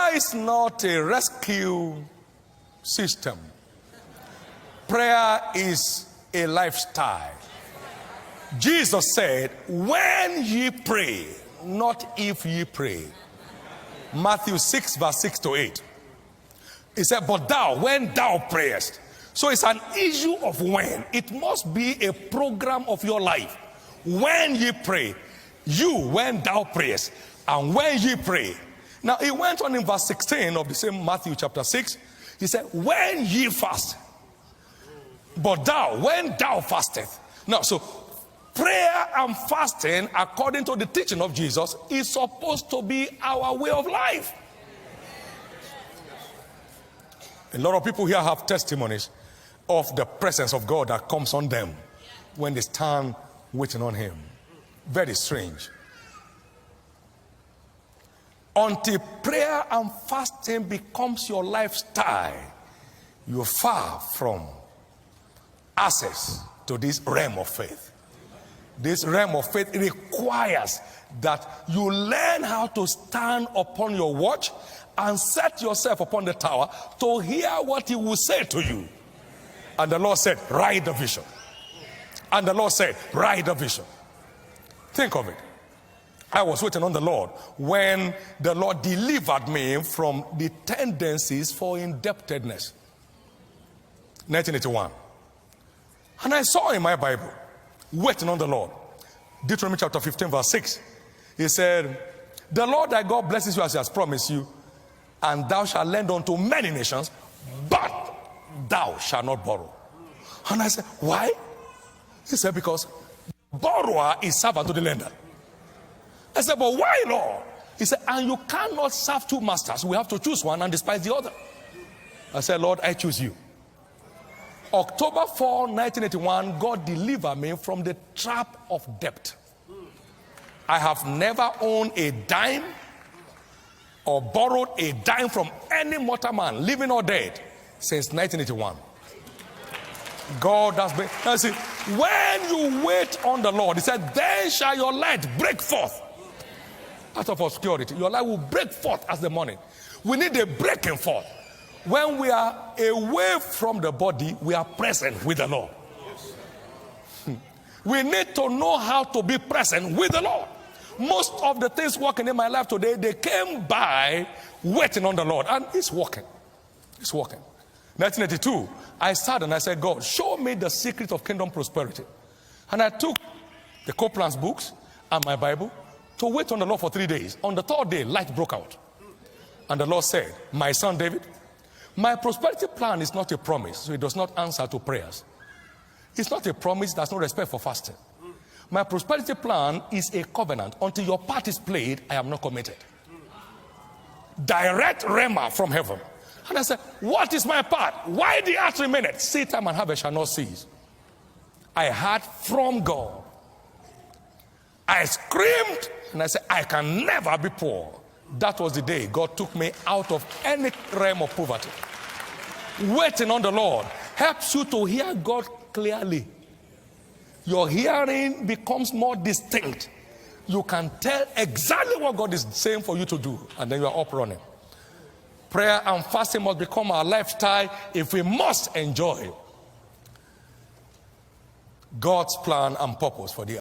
Prayer is not a rescue system. Prayer is a lifestyle. Jesus said, when ye pray, not if ye pray. Matthew 6 verse 6 to 8. He said, but thou, when thou prayest. So it's an issue of when. It must be a program of your life. When ye pray, you, when thou prayest, and when ye pray. Now he went on in verse 16 of the same Matthew chapter 6. He said, when ye fast. But thou, when thou fastest. Now, so prayer and fasting, according to the teaching of Jesus, is supposed to be our way of life. A lot of people here have testimonies of the presence of God that comes on them when they stand waiting on him. Very strange. Until prayer and fasting becomes your lifestyle, you're far from access to this realm of faith. This realm of faith requires that you learn how to stand upon your watch and set yourself upon the tower to hear what he will say to you. And the Lord said, write the vision. And the Lord said, write the vision. Think of it. I was waiting on the Lord when the Lord delivered me from the tendencies for indebtedness. 1981. And I saw in my Bible, waiting on the Lord, Deuteronomy chapter 15 verse 6. He said, the Lord thy God blesses you as he has promised you, and thou shalt lend unto many nations, but thou shalt not borrow. And I said, why? He said, because borrower is servant to the lender. I said, but why, Lord? He said, and you cannot serve two masters. We have to choose one and despise the other. I said, Lord, I choose you. October 4, 1981, God delivered me from the trap of debt. I have never owned a dime or borrowed a dime from any mortal man, living or dead, since 1981. God has been. Now see, when you wait on the Lord, he said, then shall your light break forth out of obscurity. Your light will break forth as the morning. We need a breaking forth. When we are away from the body, we are present with the Lord. We need to know how to be present with the Lord. Most of the things working in my life today, they came by waiting on the Lord. And it's working. It's working. 1982, I sat and I said, God, show me the secret of kingdom prosperity. And I took the Copeland's books and my Bible to wait on the Lord for 3 days. On the third day, light broke out. And the Lord said, my son David, my prosperity plan is not a promise, so it does not answer to prayers. It's not a promise, there's no respect for fasting. My prosperity plan is a covenant. Until your part is played, I am not committed. Direct rhema from heaven. And I said, what is my part? Why the earth remaineth? Seed time and harvest shall not cease. I heard from God. I screamed and I said, I can never be poor. That was the day God took me out of any realm of poverty. Waiting on the Lord helps you to hear God clearly. Your hearing becomes more distinct. You can tell exactly what God is saying for you to do, and then you are up running. Prayer and fasting must become our lifestyle if we must enjoy God's plan and purpose for the earth.